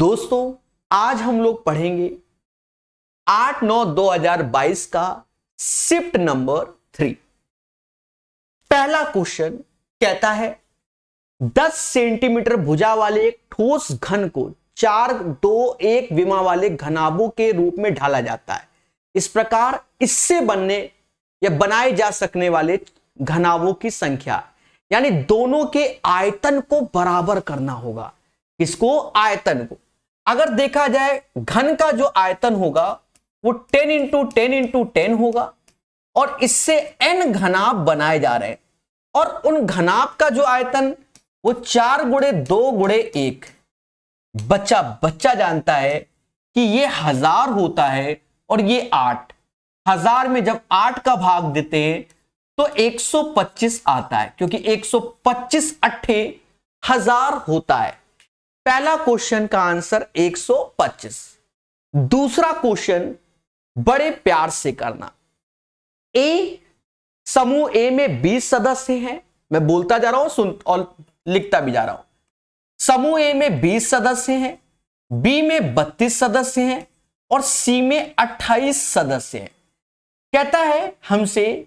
दोस्तों आज हम लोग पढ़ेंगे 8/9/2022 का शिफ्ट नंबर 3। पहला क्वेश्चन कहता है 10 सेंटीमीटर भुजा वाले एक ठोस घन को 4-2-1 विमा वाले घनाभों के रूप में ढाला जाता है। इस प्रकार इससे बनने या बनाए जा सकने वाले घनाभों की संख्या, यानी दोनों के आयतन को बराबर करना होगा। किसको? आयतन को। अगर देखा जाए घन का जो आयतन होगा वो 10 × 10 × 10 होगा और इससे n घनाभ बनाए जा रहे हैं और उन घनाभ का जो आयतन वो 4 × 2 × 1। बच्चा जानता है कि ये 1000 होता है और ये 8। 1000 में जब 8 का भाग देते हैं तो 125 आता है, क्योंकि 125 8 1000 होता है। पहला क्वेश्चन का आंसर 125। दूसरा क्वेश्चन बड़े प्यार से करना। समूह ए में 20 सदस्य हैं। मैं बोलता जा रहा हूं, सुन और लिखता भी जा रहा हूं। समूह ए में 20 सदस्य हैं, बी में 32 सदस्य हैं और सी में 28 सदस्य हैं। कहता है हमसे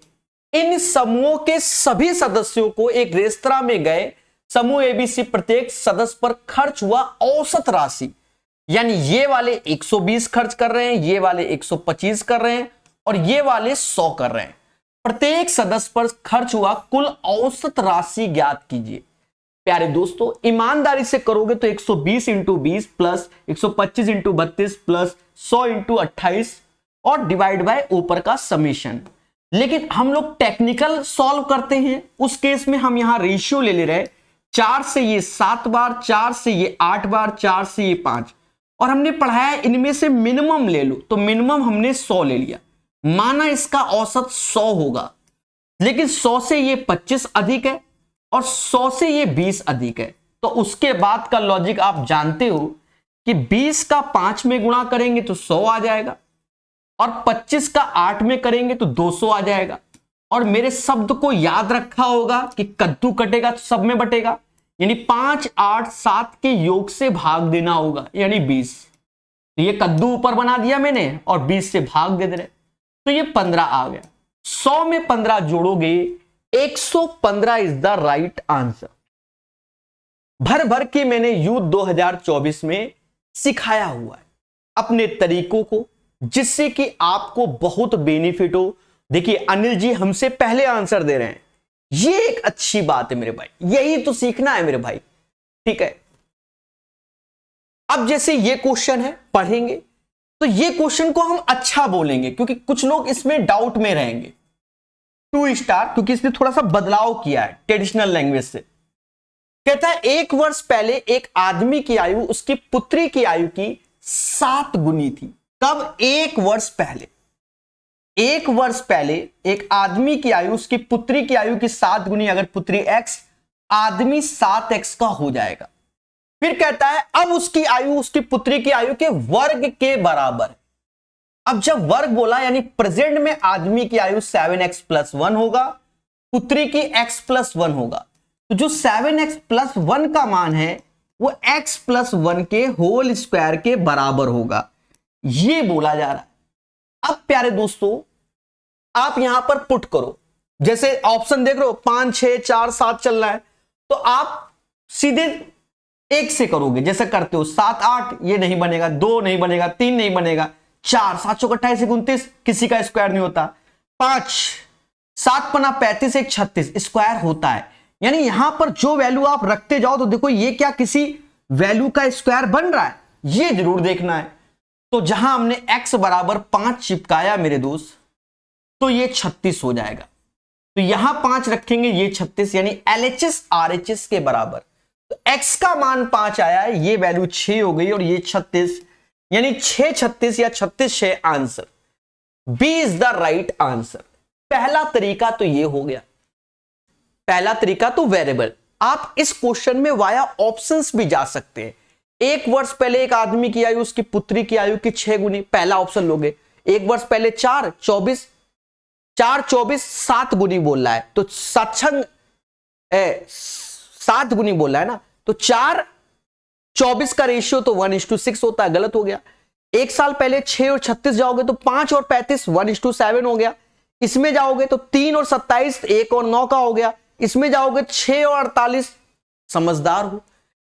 इन समूहों के सभी सदस्यों को एक रेस्तरां में गए समूह एबीसी प्रत्येक सदस्य पर खर्च हुआ औसत राशि, यानी ये वाले 120 खर्च कर रहे हैं, ये वाले 125 कर रहे हैं और ये वाले 100 कर रहे हैं। प्रत्येक सदस्य पर खर्च हुआ कुल औसत राशि ज्ञात कीजिए। प्यारे दोस्तों, ईमानदारी से करोगे तो 120 × 20 प्लस 125 × 32 प्लस 100 × 28 और डिवाइड बाय ऊपर का समेशन। लेकिन हम लोग टेक्निकल सॉल्व करते हैं, उस केस में हम यहां रेशियो ले रहे हैं। 4 से ये 7 बार, 4 से ये 8 बार, 4 से ये 5 और हमने पढ़ाया इनमें से मिनिमम ले लो, तो मिनिमम हमने 100 ले लिया। माना इसका औसत 100 होगा, लेकिन 100 से ये 25 अधिक है और 100 से ये 20 अधिक है। तो उसके बाद का लॉजिक आप जानते हो कि 20 का 5 में गुणा करेंगे तो 100 आ जाएगा और 25 का 8 में करेंगे तो 200 आ जाएगा। और मेरे शब्द को याद रखा होगा कि कद्दू कटेगा तो सब में बटेगा, यानी 5, 8, 7 के योग से भाग देना होगा, यानी 20। तो ये कद्दू ऊपर बना दिया मैंने और 20 से भाग दे रहे, तो ये 15 आ गया। 100 में 15 जोड़ोगे 115 इज द राइट आंसर। भर भर के मैंने यूथ 2024 में सिखाया हुआ है अपने तरीकों को, जिससे कि आपको बहुत बेनिफिट हो। देखिए अनिल जी हमसे पहले आंसर दे रहे हैं, ये एक अच्छी बात है मेरे भाई, यही तो सीखना है मेरे भाई, ठीक है। अब जैसे ये क्वेश्चन है पढ़ेंगे तो ये क्वेश्चन को हम अच्छा बोलेंगे, क्योंकि कुछ लोग इसमें डाउट में रहेंगे। 2 स्टार, क्योंकि इसने थोड़ा सा बदलाव किया है ट्रेडिशनल लैंग्वेज से। कहता है 1 वर्ष पहले एक आदमी की आयु उसकी पुत्री की आयु की 7 गुनी थी। कब? 1 वर्ष पहले। 1 वर्ष पहले एक आदमी की आयु उसकी पुत्री की आयु की 7 गुनी, अगर पुत्री x, आदमी 7x का हो जाएगा। फिर कहता है अब उसकी आयु उसकी पुत्री की आयु के वर्ग के बराबर। अब जब वर्ग बोला यानी प्रेजेंट में आदमी की आयु 7x + 1 होगा, पुत्री की x + 1 होगा। तो जो 7x + 1 का मान है वो x + 1 के होल स्क्वायर के बराबर होगा, ये बोला जा रहा है। अब प्यारे दोस्तों आप यहां पर पुट करो, जैसे ऑप्शन देख रहे हो 5, 6, 4, 7 चल रहा है, तो आप सीधे 1 से करोगे जैसे करते हो। 7, 8 ये नहीं बनेगा, 2 नहीं बनेगा, 3 नहीं बनेगा, 4, 7 चौक 28 × 29 किसी का स्क्वायर नहीं होता, 5, 7 × 5 35 × 36 स्क्वायर होता है। यानी यहां पर जो वैल्यू आप रखते जाओ तो देखो ये क्या किसी वैल्यू का स्क्वायर बन रहा है, ये जरूर देखना है। तो जहां हमने x बराबर 5 चिपकाया मेरे दोस्त, तो ये 36 हो जाएगा। तो यहां 5 रखेंगे, ये 36, यानी LHS RHS के बराबर। तो x का मान 5 आया है, ये वैल्यू 6 हो गई और ये 36, यानी 6 36 या 36 6 answer B is the right answer. पहला तरीका तो ये हो गया, पहला तरीका तो वेरिएबल। आप इस क्वेश्चन में वाया ऑप्शंस भी जा सकते हैं। 1 वर्ष पहले एक आदमी की आयु उसकी पुत्री की आयु की 6 गुनी, पहला ऑप्शन लोगे। 1 वर्ष पहले 4 24 7 गुनी बोल रहा है, तो 7 गुनी बोल रहा है ना, तो 4 24 का रेशियो तो 1:6 होता है, गलत हो गया। एक साल पहले 6 और 36 जाओगे तो 5 और 35 1:7 हो गया। इसमें जाओगे तो 3 और 27 1 और 9 का हो गया। इसमें जाओगे 6 और 48, समझदार हो।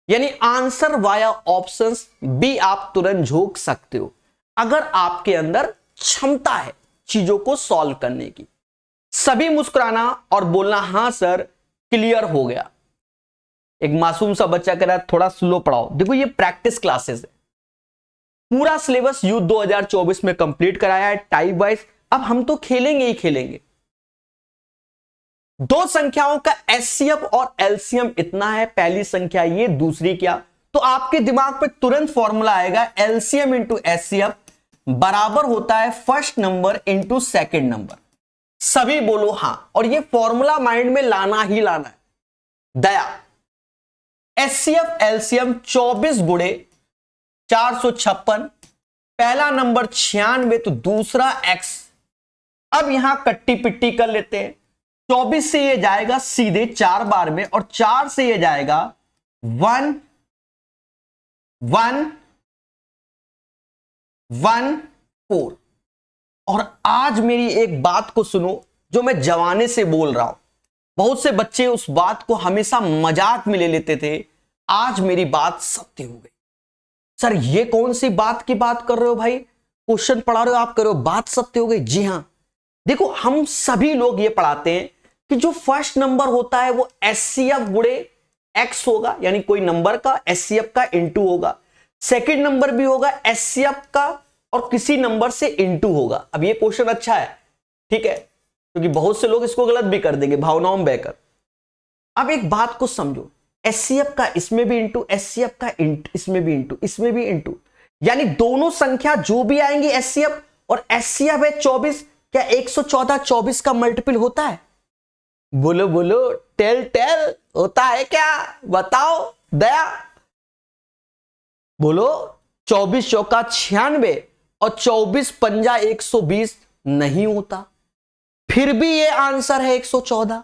यानी आंसर वाया ऑप्शंस बी आप तुरंत झोंक सकते हो अगर आपके अंदर क्षमता है चीजों को सॉल्व करने की। सभी मुस्कुराना और बोलना हां सर, क्लियर हो गया। एक मासूम सा बच्चा कह रहा है थोड़ा स्लो पढ़ाओ। देखो ये प्रैक्टिस क्लासेस है, पूरा सिलेबस यूथ 2024 में कंप्लीट कराया है टाइप वाइज। अब हम तो खेलेंगे ही खेलेंगे। दो संख्याओं का एचसीएफ और एलसीएम इतना है, पहली संख्या ये, दूसरी क्या, तो आपके दिमाग पे तुरंत फॉर्मूला आएगा एलसीएम इंटू एचसीएफ बराबर होता है first number into second number. सभी बोलो हां, और ये फॉर्मूला माइंड में लाना ही लाना है। दया, एचसीएफ एलसीएम 24 गुणे 456, पहला नंबर 96 तो दूसरा x। अब यहां कट्टी पिट्टी कर लेते हैं। 24 से ये जाएगा सीधे 4 बार में, और 4 से ये जाएगा 1 1 1 4। और आज मेरी एक बात को सुनो जो मैं जवाने से बोल रहा हूं। बहुत से बच्चे उस बात को हमेशा मजाक में ले लेते थे, आज मेरी बात सत्य हो गई। सर ये कौन सी बात की बात कर रहे हो भाई, क्वेश्चन पढ़ा रहे हो आप, कर रहे हो बात सत्य हो गई। जी हां, देखो हम सभी लोग ये पढ़ाते हैं कि जो फर्स्ट नंबर होता है वो एचसीएफ गुणे एक्स होगा, यानी कोई नंबर का एचसीएफ का इंटू होगा। सेकंड नंबर भी होगा एचसीएफ का और किसी नंबर से इंटू होगा। अब ये क्वेश्चन अच्छा है, ठीक है, क्योंकि बहुत से लोग इसको गलत भी कर देंगे भावनाओं में बहकर। अब एक बात को समझो, एचसीएफ का इसमें भी इंटू, एचसीएफ का इसमें भी इंटू, इसमें भी इंटू, यानी दोनों संख्या जो भी आएंगी एचसीएफ और एचसीएफ है 24, क्या 114 24 का मल्टीपल होता है? बोलो बोलो, टेल टेल, होता है क्या, बताओ दया। बोलो 24 चौका 96 और 24 पंजा 120 नहीं होता, फिर भी ये आंसर है 114,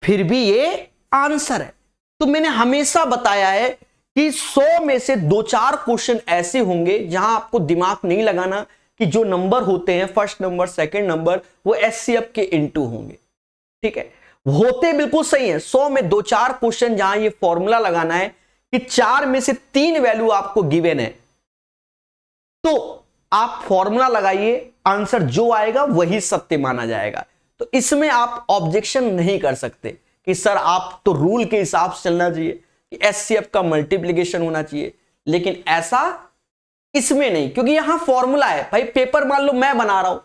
फिर भी ये आंसर है। तो मैंने हमेशा बताया है कि 100 में से 2-4 क्वेश्चन ऐसे होंगे जहां आपको दिमाग नहीं लगाना कि जो नंबर होते हैं फर्स्ट नंबर सेकंड नंबर वो एचसीएफ के इनटू होंगे, ठीक है, होते बिल्कुल सही है। 100 में 2-4 क्वेश्चन जहां ये फॉर्मूला लगाना है कि 4 में से 3 वैल्यू आपको गिवन है, तो आप फॉर्मूला लगाइए, आंसर जो आएगा वही सत्य माना जाएगा। तो इसमें आप ऑब्जेक्शन नहीं कर सकते कि सर आप तो रूल के हिसाब से चलना चाहिए कि एचसीएफ का मल्टीप्लिकेशन होना चाहिए, लेकिन ऐसा इसमें नहीं, क्योंकि यहां फॉर्मूला है भाई। पेपर मान लो मैं बना रहा हूं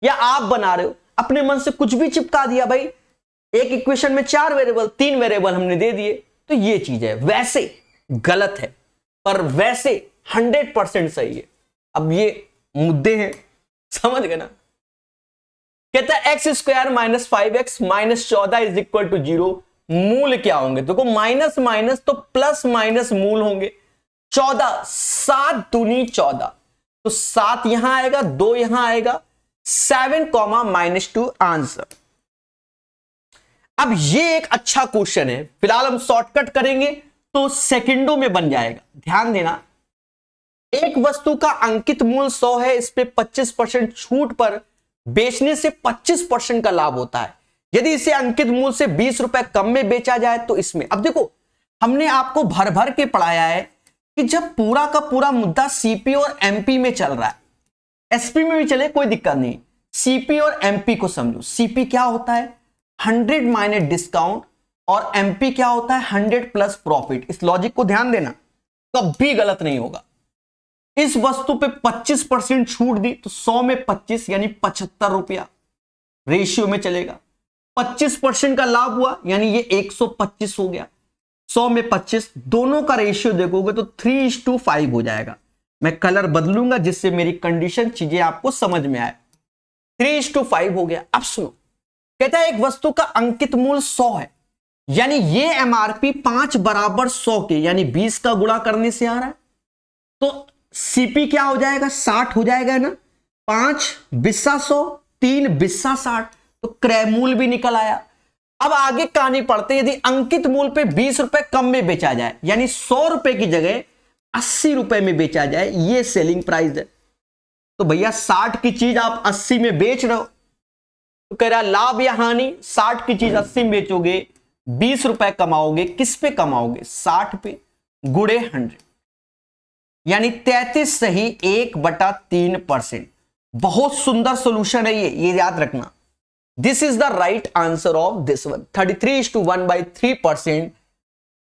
या आप बना रहे हो, अपने मन से कुछ भी चिपका दिया भाई, एक इक्वेशन में 4 वेरिएबल 3 वेरिएबल हमने दे दिए, तो ये चीज है। वैसे गलत है पर वैसे 100% सही है। अब ये मुद्दे हैं, समझ गए ना। कहता है x square minus 5x minus 14 is equal to 0, मूल क्या होंगे? देखो माइनस माइनस तो प्लस माइनस मूल होंगे। 14 7 दूनी 14, तो 7 यहां आएगा, 2 यहां आएगा, 7 -2 आंसर। अब ये एक अच्छा क्वेश्चन है, फिलहाल हम शॉर्टकट करेंगे तो सेकंडों में बन जाएगा। ध्यान देना, एक वस्तु का अंकित मूल्य 100 है, इस पे 25% छूट पर बेचने से 25% का लाभ होता है। यदि इसे अंकित मूल्य से 20 रुपए कम में बेचा जाए तो इसमें। अब देखो हमने आपको भर भर के पढ़ाया है कि जब पूरा का पूरा मुद्दा सीपी और एमपी में चल रहा है, एसपी में भी चले कोई दिक्कत नहीं, सीपी और एमपी को समझो। सीपी क्या होता है? 100 माइनस डिस्काउंट, और एमपी क्या होता है? 100 प्लस प्रॉफिट। इस लॉजिक को ध्यान देना, कभी गलत नहीं होगा। इस वस्तु पे 25% छूट दी तो 100 में 25 यानी 75 रुपया रेशियो में चलेगा। 25% का लाभ हुआ यानी ये 125 हो गया। 100 में 25, दोनों का रेशियो देखोगे तो 3:5 हो जाएगा। मैं कलर बदलूंगा जिससे मेरी कंडीशन चीजें आपको समझ में आए। 3:5 हो गया। अब सुनो, कहता है एक वस्तु का अंकित मूल्य 100 है, यानी ये एमआरपी 5 बराबर 100 के, यानी 20 का गुणा करने से आ रहा है, तो सीपी क्या हो जाएगा? 60 हो जाएगा ना। 5 बिस्सा 100, 3 बिस्सा 60, तो क्रय मूल्य भी निकल आया। अब आगे कहानी पढ़ते, यदि अंकित मूल्य पे 20 रुपए कम में बेचा जाए, यानी 100 रुपए की जगह 80 रुपए में बेचा जाए, ये सेलिंग प्राइस है। तो भैया 60 की चीज आप 80 में बेच रहे हो, तो कह रहा लाभ या हानि, 60 की चीज 80 में बेचोगे, 20 रुपए कमाओगे, किस पे कमाओगे? 60 पे, गुड़े 100, यानी 33 सही 1/3%। बहुत सुंदर सोल्यूशन है ये याद रखना। This is the right answer of this one. 33:1/3%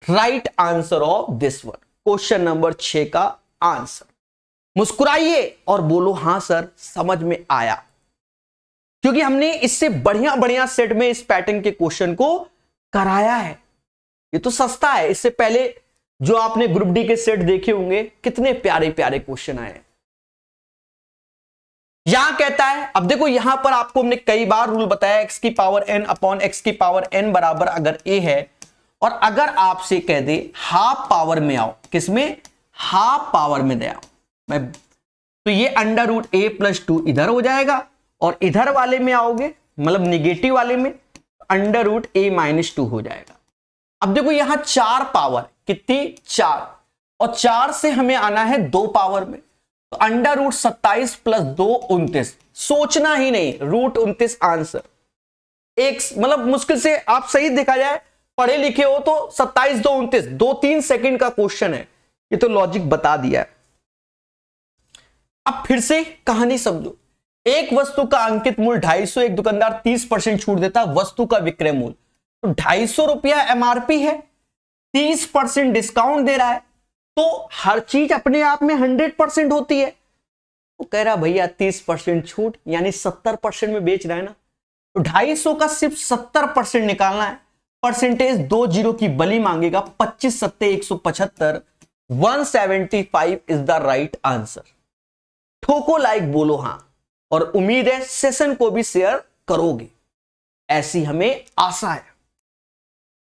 right answer of this one, question number 6 का आंसर। मुस्कुराइए और बोलो हां सर समझ में आया, क्योंकि हमने इससे बढ़िया बढ़िया सेट में इस पैटर्न के क्वेश्चन को कराया है। ये तो सस्ता है, इससे पहले जो आपने ग्रुप डी के सेट देखे होंगे कितने प्यारे प्यारे क्वेश्चन आए। यहां कहता है, अब देखो यहां पर आपको हमने कई बार रूल बताया, x की पावर n अपॉन x की पावर n बराबर अगर a है, और अगर आपसे कह दे हाफ पावर में आओ, किसमें? हाफ पावर में दे आओ, तो ये √a+2 इधर हो जाएगा, और इधर वाले में आओगे मतलब निगेटिव वाले में √a-2 हो जाएगा। अब देखो यहां 4 पावर, कितनी? 4, और 4 से हमें आना है 2 पावर में, तो √27 + 2 29, सोचना ही नहीं, √29 आंसर। एक मतलब मुश्किल से आप सही देखा जाए पढ़े लिखे हो तो 27 2 29, 2-3 सेकंड का क्वेश्चन है, ये तो लॉजिक बता दिया है। अब फिर से कहानी समझो, एक वस्तु का अंकित मूल्य 250, एक दुकानदार 30% छूट देता, वस्तु का विक्रय मूल्य तो 250 रुपया एमआरपी है, 30% डिस्काउंट दे रहा है, तो हर चीज अपने आप में 100% होती है। तो कह रहा भैया 30% छूट यानी 70% में बेच रहा है ना, तो 250 का सिर्फ 70% निकालना है, परसेंटेज 2 जीरो की बली मांगेगा, 25 सत्ते 175, 175 इज द राइट आंसर। ठोको लाइक, बोलो हां, और उम्मीद है सेशन को भी शेयर करोगे, ऐसी हमें आशा है।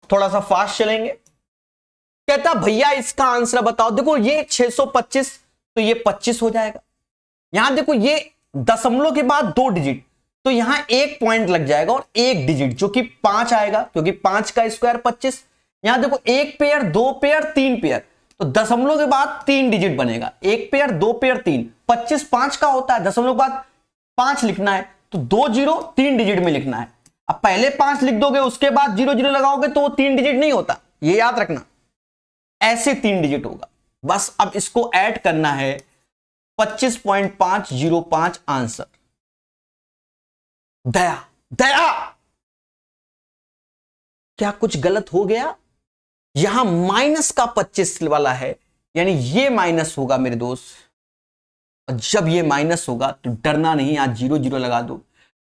थोड़ा सा फास्ट चलेंगे। कहता भैया इसका आंसर बताओ, देखो ये 625 तो ये 25 हो जाएगा, यहां देखो ये दशमलव के बाद 2 डिजिट, तो यहां 1 पॉइंट लग जाएगा और 1 डिजिट जो कि 5 आएगा, क्योंकि 5 का स्क्वायर 25। यहां देखो 1 पेयर 2 पेयर 3 पेयर, तो दशमलव के बाद 3 डिजिट बनेगा, 1 पेयर 2 पेयर 3, 25 5 का होता है, दशमलव के बाद 5 लिखना है, तो 2 जीरो 3 डिजिट में लिखना है। अब पहले 5 लिख दोगे उसके बाद 0 0 लगाओगे तो वो 3 डिजिट नहीं होता, ये याद रखना, ऐसे 3 डिजिट होगा। बस अब इसको ऐड करना है, 25.505 आंसर। दया दया, क्या कुछ गलत हो गया? यहां माइनस का 25 वाला है, यानी ये माइनस होगा मेरे दोस्त, और जब ये माइनस होगा तो डरना नहीं, यहां 0 0 लगा दो,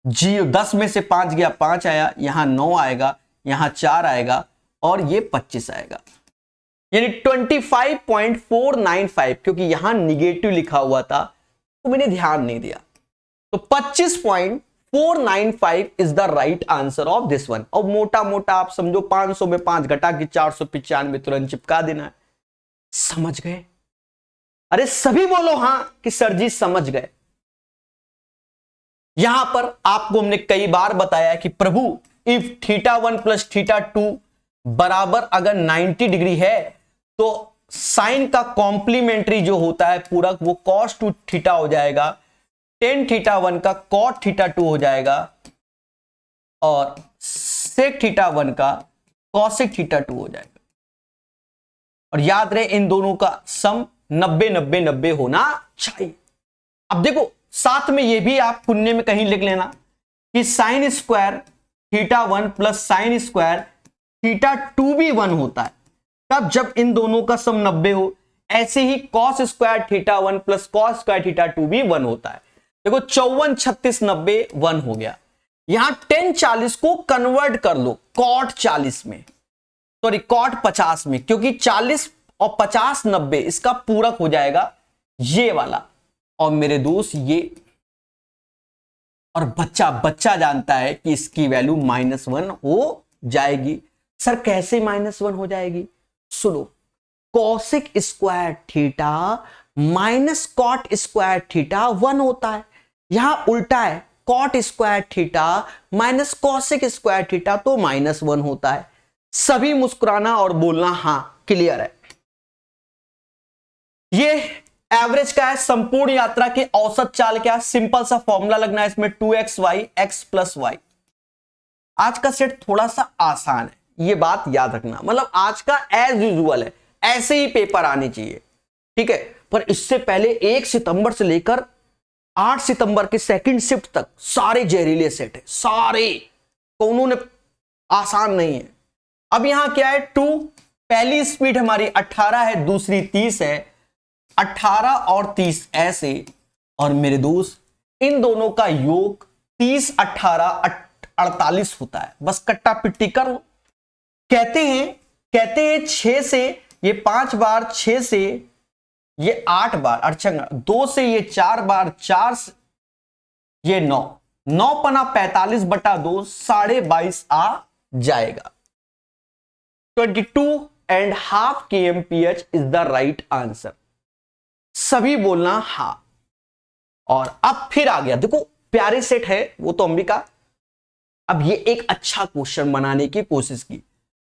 10 में से 5 गया 5 आया, यहां 9 आएगा, यहां 4 आएगा, और ये 25 आएगा, यानी 25.495, क्योंकि यहां निगेटिव लिखा हुआ था तो मैंने ध्यान नहीं दिया, तो 25.495 is the right answer of this one. और मोटा मोटा आप समझो 500 में 5 घटा के 495 तुरंत चिपका देना है। समझ गए? अरे सभी बोलो हां कि सर जी समझ गए। यहां पर आपको हमने कई बार बताया कि प्रभु इफ θ1 + θ2 बराबर अगर 90 डिग्री है तो साइन का कॉम्प्लीमेंट्री जो होता है पूरक, वो cos 2θ हो जाएगा, tan θ1 का cot θ2 हो जाएगा, और sec θ1 का cosec θ2 हो जाएगा। और याद रहे इन दोनों का सम 90-90-90 होना चाहिए। अब देखो साथ में ये भी आप पुण्य में कहीं लिख लेना कि साइन स्क्वायर θ1 + साइन स्क्वायर θ2 भी 1 होता है, तब जब इन दोनों का सम 90 हो। ऐसे ही cos स्क्वायर θ1 + cos स्क्वायर θ2 भी 1 होता है। देखो 54 36 90 1 हो गया। यहां tan 40 को कन्वर्ट कर लो cot 40 में, सॉरी cot 50 में, क्योंकि 40 और 50 90 इसका पूरक हो जाएगा ये वाला, और मेरे दोस्त ये, और बच्चा जानता है कि इसकी वैल्यू -1 हो जाएगी। सर कैसे -1 हो जाएगी? सुनो, cosec square theta minus cot square theta 1 होता है, यहां उल्टा है, cot square theta minus cosec square theta तो -1 होता है। सभी मुस्कुराना और बोलना हाँ क्लियर है। ये एवरेज का है, संपूर्ण यात्रा की औसत चाल क्या है, सिंपल सा फॉर्मूला लगना है इसमें 2xy x प्लस वाई। आज का सेट थोड़ा सा आसान है, ये बात याद रखना, मतलब आज का एज यूजुअल है, ऐसे ही पेपर आने चाहिए, ठीक है। पर इससे पहले 1 सितंबर से लेकर 8 सितंबर के सेकंड शिफ्ट तक सारे जहरीले सेट है, सारे कौनों ने आसान नहीं है। अब यहां क्या है, 2 पहली स्पीड हमारी 18 है, दूसरी 30 है, 18 और 30 ऐसे, और मेरे दोस्त इन दोनों का योग 30 18 48 होता है, बस कट्टा पिट्टी कर लो। कहते हैं 6 से ये 5 बार, 6 से ये 8 बार, अच्छा 2 से ये 4 बार, 4 से ये 9, 9 पना 45 बटा 2 22.5 आ जाएगा। 22.5 kmph is the right answer. सभी बोलना हा। और अब फिर आ गया, देखो प्यारे सेट है वो तो अंबिका। अब ये एक अच्छा क्वेश्चन बनाने की कोशिश की,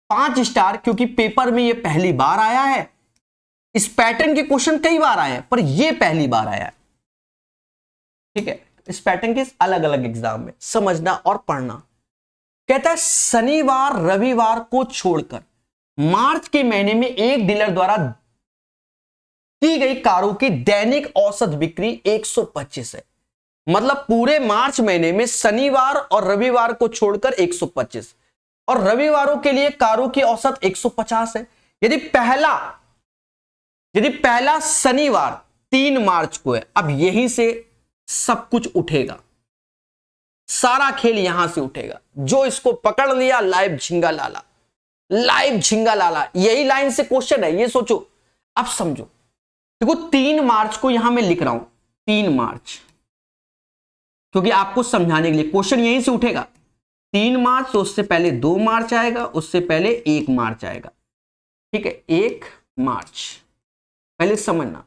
5 स्टार, क्योंकि पेपर में ये पहली बार आया है। इस पैटर्न के क्वेश्चन कई बार आए हैं पर ये पहली बार आया है, ठीक है। इस पैटर्न के अलग अलग एग्जाम में समझना और पढ़ना। कहता है शनिवार रविवार को छोड़कर मार्च के महीने में एक डीलर द्वारा की गई कारों की दैनिक औसत बिक्री 125 है। मतलब पूरे मार्च महीने में शनिवार और रविवार को छोड़कर 125, और रविवारों के लिए कारों की औसत 150 है। यदि पहला शनिवार 3 मार्च को है, अब यहीं से सब कुछ उठेगा, सारा खेल यहां से उठेगा। जो इसको पकड़ लिया लाइव झिंगा लाला, लाइव झिंगा लाला, यही लाइन से क्वेश्चन है, ये सोचो। अब समझो, देखो 3 मार्च को यहां मैं लिख रहा हूं 3 मार्च, क्योंकि आपको समझाने के लिए क्वेश्चन यहीं से उठेगा। 3 मार्च तो उससे पहले 2 मार्च आएगा, उससे पहले 1 मार्च आएगा, ठीक है। 1 मार्च पहले समझना,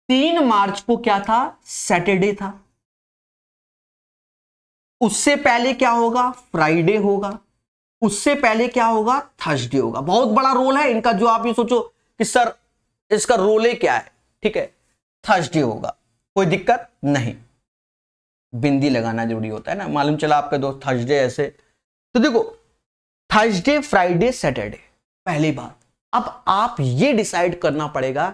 3 मार्च को क्या था, सैटरडे था। उससे पहले क्या होगा, फ्राइडे होगा। उससे पहले क्या होगा, थर्सडे होगा। बहुत बड़ा रोल है इनका, जो आप ये सोचो कि सर इसका रोल है क्या है, ठीक है। थर्सडे होगा, कोई दिक्कत नहीं, बिंदी लगाना जरूरी होता है ना, मालूम चला आपके दोस्त थर्सडे ऐसे। तो देखो थर्सडे फ्राइडे सैटरडे, पहली बात। अब आप ये डिसाइड करना पड़ेगा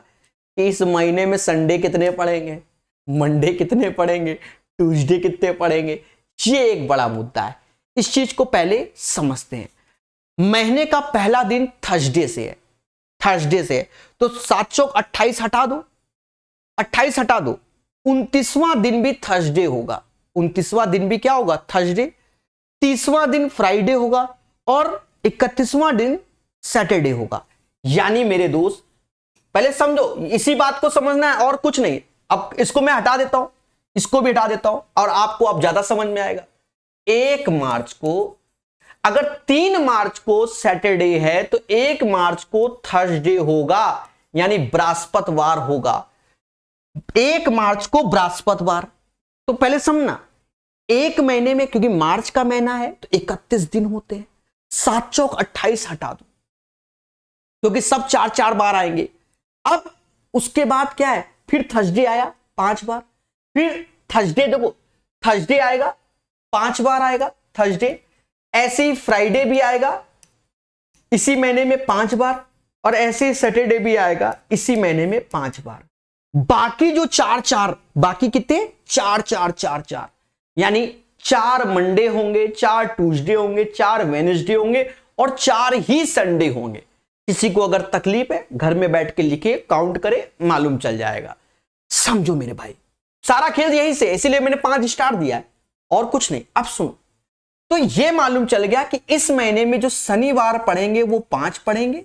कि इस महीने में संडे कितने पड़ेंगे, मंडे कितने पड़ेंगे, ट्यूसडे कितने पड़ेंगे। ये एक बड़ा मुद्दा है, इस चीज को पहले समझते हैं। महीने का पहला दिन थर्सडे से है, थर्सडे से है, तो 7 चौक 28 हटा दो, 28 हटा दो। 29वां दिन भी थर्सडे होगा, 29वां दिन भी क्या होगा, थर्सडे। 30वां दिन फ्राइडे होगा और 31वां दिन सैटरडे होगा। यानी मेरे दोस्त पहले समझो, इसी बात को समझना है और कुछ नहीं। अब इसको मैं हटा देता हूं, इसको भी हटा देता हूं, और आपको अब ज्यादा समझ में आएगा। 1 मार्च को, अगर 3 मार्च को सैटरडे है तो 1 मार्च को थर्सडे होगा, यानी बृहस्पतिवार होगा। 1 मार्च को बृहस्पतिवार। तो पहले समझना, एक महीने में, क्योंकि मार्च का महीना है तो 31 दिन होते हैं। 7 चौक 28 हटा दो, क्योंकि सब 4-4 बार आएंगे। अब उसके बाद क्या है, फिर थर्सडे आया 5 बार, फिर थर्सडे, देखो थर्सडे आएगा 5 बार आएगा थर्सडे। ऐसे ही फ्राइडे भी आएगा इसी महीने में 5 बार, और ऐसे ही सैटरडे भी आएगा इसी महीने में 5 बार। बाकी जो 4-4, बाकी कितने, 4-4-4-4, यानी 4 मंडे होंगे, 4 ट्यूसडे होंगे, 4 वेडनेसडे होंगे, और 4 ही संडे होंगे। किसी को अगर तकलीफ है घर में बैठ के लिखे, काउंट करे, मालूम चल जाएगा। समझो मेरे भाई, सारा खेल यहीं से, इसीलिए मैंने 5 स्टार दिया है और कुछ नहीं। अब सुनो, तो यह मालूम चल गया कि इस महीने में जो शनिवार पढ़ेंगे वो 5 पढ़ेंगे,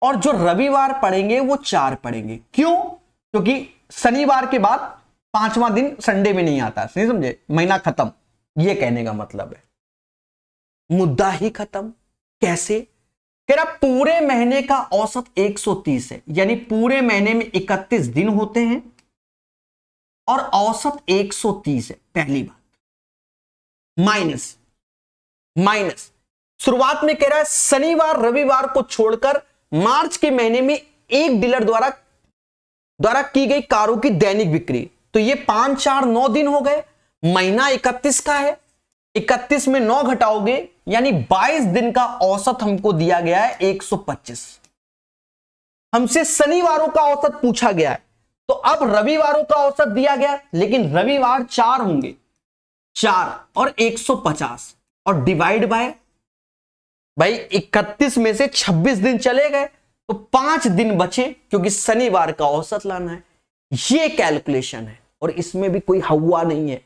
और जो रविवार पढ़ेंगे वो 4 पढ़ेंगे। क्यों, क्योंकि शनिवार के बाद 5वां दिन संडे में नहीं आता, नहीं समझे, महीना खत्म, ये कहने का मतलब है। मुद्दा ही खत्म। कैसे, कह रहा पूरे महीने का औसत 130 है, यानी पूरे महीने में 31 दिन होते हैं और औसत 130 है। पहली बात, माइनस माइनस शुरुआत में कह रहा है शनिवार रविवार को छोड़कर मार्च के महीने में एक डीलर द्वारा की गई कारों की दैनिक बिक्री। तो ये 5 4 9 दिन हो गए, महीना 31 का है, 31 में 9 घटाओगे यानी 22 दिन का औसत हमको दिया गया है 125। हमसे शनिवारों का औसत पूछा गया है, तो अब रविवारों का औसत दिया गया, लेकिन रविवार 4 होंगे, 4 और 150 और डिवाइड बाय भाई 31 में से 26 दिन चले गए तो 5 दिन बचे, क्योंकि शनिवार का औसत लाना है। ये कैलकुलेशन है और इसमें भी कोई हवा नहीं है,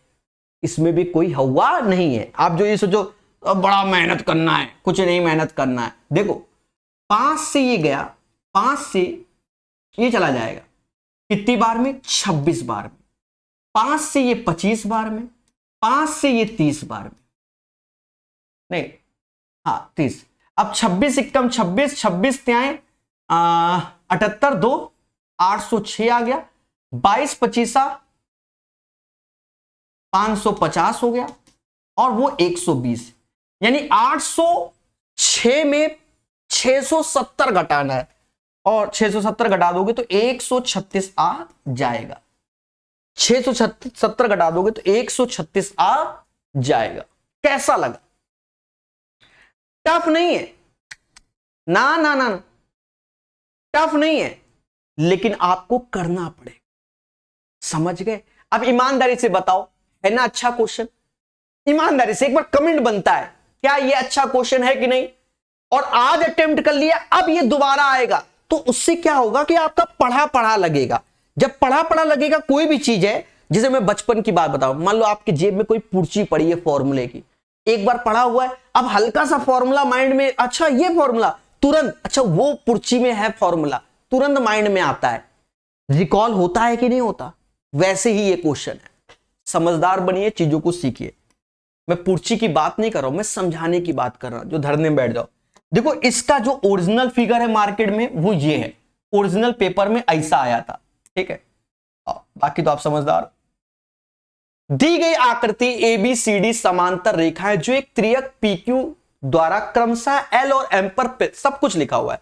इसमें भी कोई हवा नहीं है। आप जो ये सोचो बड़ा मेहनत करना है, कुछ नहीं मेहनत करना है। देखो 5 से ये गया, 5 से ये चला जाएगा कितनी बार में, 26 बार में, 5 से ये 25 बार में, 5 से ये 30 बार में, नहीं हाँ 30। अब 26 एकम 26, 26 त्याएं 78 2 806 आ गया, 22 25 550 हो गया और वो 120, यानी 806 में 670 घटाना है और 670 घटा दोगे तो 136 आ जाएगा। 670 घटा दोगे तो 136 आ जाएगा। कैसा लगा? टफ नहीं है ना ना ना, टफ नहीं है, लेकिन आपको करना पड़ेगा। समझ गए? अब ईमानदारी से बताओ, है ना अच्छा क्वेश्चन? ईमानदारी से एक बार कमेंट बनता है क्या ये अच्छा क्वेश्चन है कि नहीं। और आज अटेम्प्ट कर लिया, अब ये दोबारा आएगा तो उससे क्या होगा कि आपका पढ़ा पढ़ा लगेगा। जब पढ़ा पढ़ा लगेगा कोई भी चीज है, जैसे मैं बचपन की बात बताऊं, मान लो आपकी जेब में कोई पर्ची पड़ी है फॉर्मूले की, एक बार पढ़ा हुआ है, अब हल्का सा फॉर्मूला माइंड में, अच्छा ये फॉर्मूला तुरंत, अच्छा वो पर्ची में है फॉर्मूला, तुरंत माइंड में आता है, रिकॉल होता है कि नहीं होता। वैसे ही ये क्वेश्चन है। समझदार बनिए, चीजों को सीखिए। मैं पर्ची की बात नहीं कर रहा हूं, मैं समझाने की बात कर रहा हूं, जो धरने में बैठ जाओ। देखो इसका जो ओरिजिनल फिगर है मार्केट में वो ये है, ओरिजिनल पेपर में ऐसा आया था, ठीक है। बाकी तो आप समझदार। दी गई आकृति ABCD समांतर रेखा है जो एक त्रियक PQ द्वारा क्रमशः L और M पर, सब कुछ लिखा हुआ है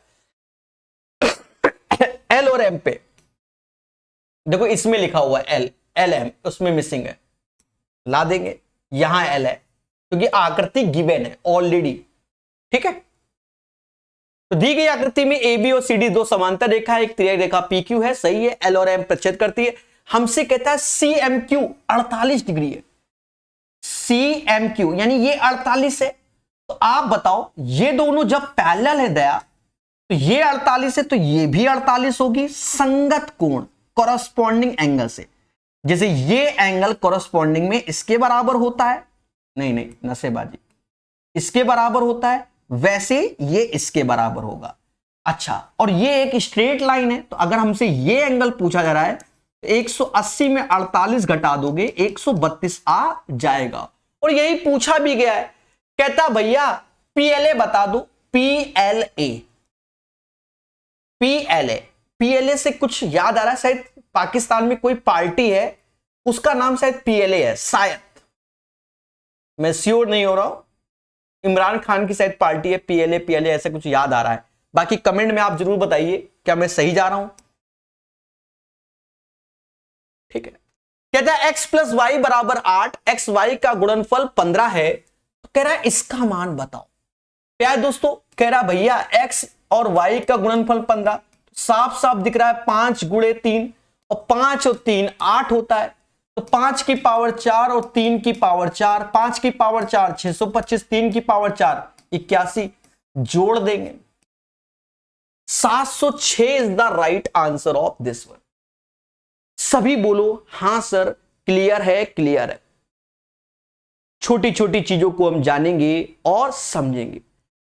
L और M पे, देखो इसमें लिखा हुआ है LM, उसमें मिसिंग है, ला देंगे, यहां L है क्योंकि आकृति गिवन है ऑलरेडी, ठीक है। तो दी गई आकृति में AB और CD दो समांतर रेखा है, एक त्रियक रेखा PQ है, सही है। L और M प्रतिच्छेद करती है। हमसे कहता है CMQ 48 डिग्री है, CMQ यानी ये 48 है। तो आप बताओ ये दोनों जब पैरेलल है दया, तो ये 48 है तो ये भी 48 होगी, संगत कोण कॉरस्पॉन्डिंग एंगल से। जैसे ये एंगल कॉरस्पॉन्डिंग में इसके बराबर होता है, नहीं नसेबाजी, इसके बराबर होता है, वैसे ये इसके बराबर होगा। अच्छा, और ये एक स्ट्रेट लाइन है, तो अगर हमसे ये एंगल पूछा जा रहा है, 180 में 48 घटा दोगे 132 आ जाएगा। और यही पूछा भी गया है, कहता भैया PLA बता दो, PLA से कुछ याद आ रहा है, शायद पाकिस्तान में कोई पार्टी है उसका नाम शायद PLA है, शायद, मैं श्योर नहीं हो रहा हूं, इमरान खान की शायद पार्टी है, PLA ऐसा कुछ याद आ रहा है। बाकी कमेंट में आप जरूर बताइए क्या मैं सही जा रहा हूं, ठीक है। कहता है x + y = 8, x y का गुणनफल 15 है, तो कह रहा है इसका मान बताओ। क्या है दोस्तों, कह रहा भैया x और y का गुणनफल 15, साफ साफ दिख रहा है 5 × 3, और 5 और 3 8 होता है, तो 5 की पावर 4 और 3 की पावर 4, 5 की पावर 4 625, 3 की पावर 4 81, जोड़ देंगे 706 is the right answer of this one. सभी बोलो हां सर, क्लियर है, क्लियर है। छोटी छोटी चीजों को हम जानेंगे और समझेंगे।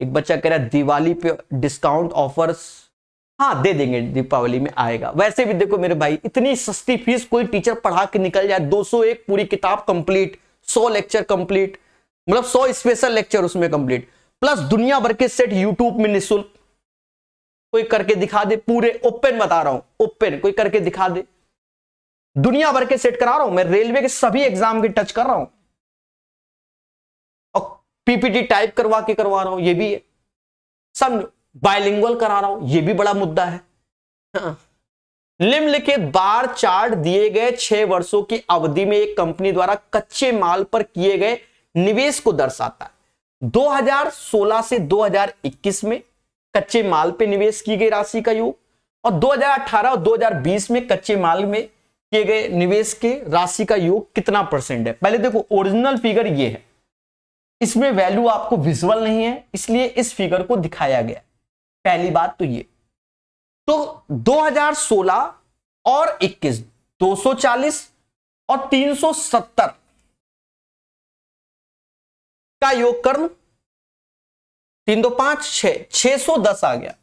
एक बच्चा कह रहा है दिवाली पे डिस्काउंट ऑफर्स, हाँ दे देंगे, दीपावली में आएगा। वैसे भी देखो मेरे भाई, इतनी सस्ती फीस कोई टीचर पढ़ा के निकल जाए, 201 पूरी किताब कंप्लीट, 100 लेक्चर कंप्लीट, मतलब 100 स्पेशल लेक्चर उसमें कंप्लीट, प्लस दुनिया भर के सेट यूट्यूब में निःशुल्क। कोई करके दिखा दे, पूरे ओपन बता रहा हूं, ओपन कोई करके दिखा दे, दुनिया भर के सेट करा रहा हूं मैं, रेलवे के सभी एग्जाम की टच कर रहा हूं। पीपीटी टाइप करवा के करवा रहा हूं, ये भी है। समझो, बायलिंगुअल करा रहा हूं, ये भी बड़ा मुद्दा है। हाँ। निम्नलिखित बार चार्ट दिए गए 6 वर्षों की अवधि में एक कंपनी द्वारा कच्चे माल पर किए गए निवेश को दर्शाता है। 2016 से 2021 में कच्चे माल पे निवेश की गई राशि का योग, और 2018 और 2020 में कच्चे माल में किए गए निवेश के राशि का योग कितना % है। पहले देखो, ओरिजिनल फिगर ये है, इसमें वैल्यू आपको विजुअल नहीं है, इसलिए इस फिगर को दिखाया गया। पहली बात तो ये, तो 2016 और 21 240 और 370 का योग कर लो, 3 2 5 6 610 आ गया।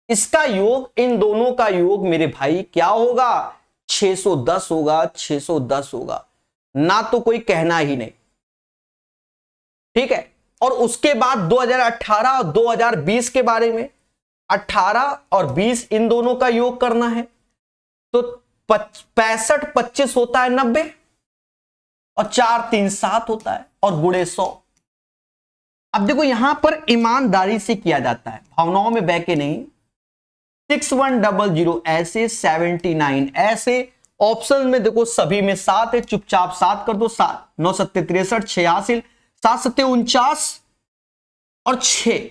इसका योग, इन दोनों का योग मेरे भाई क्या होगा, 610 होगा, 610 होगा, ना तो कोई कहना ही नहीं। ठीक है, और उसके बाद 2018 और 2020 के बारे में, 18 और 20 इन दोनों का योग करना है, तो 65 25 होता है 90, और 4 3 7 होता है, और गुणे 100। अब देखो, यहां पर ईमानदारी से किया जाता है, भावनाओं में बह के नहीं। 6100 ऐसे, 79 ऐसे, ऑप्शन में देखो सभी में 7 है, चुपचाप 7 कर दो। 7 9 7 63 86, 7 7 49 और 6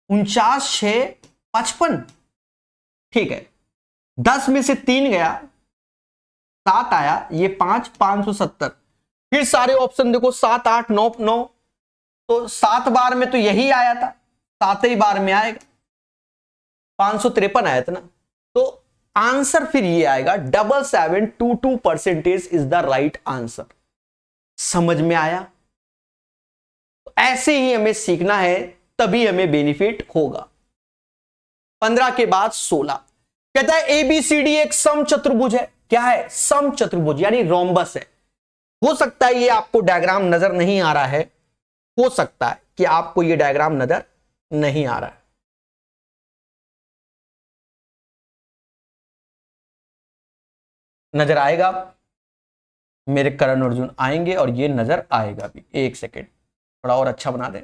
49 6 55। ठीक है, 10 में से 3 गया, 7 आया, ये 5 570। फिर सारे ऑप्शन देखो, 7 8 9 9, तो 7 बार में तो यही आया था, 7 ही बार में आएगा, 553 आया था ना। तो आंसर फिर ये आएगा 7722% इज द राइट आंसर। समझ में आया? तो ऐसे ही हमें सीखना है, तभी हमें बेनिफिट होगा। 15 के बाद 16 कहता है एबीसीडी एक सम चतुर्भुज है। क्या है? सम चतुर्भुज, यानी रोम्बस है। हो सकता है ये आपको डायग्राम नजर नहीं आ रहा है, हो सकता है कि आपको ये डायग्राम नजर नहीं आ रहा है। नजर आएगा, मेरे करण अर्जुन आएंगे और ये नजर आएगा भी। एक सेकेंड, थोड़ा और अच्छा बना दें।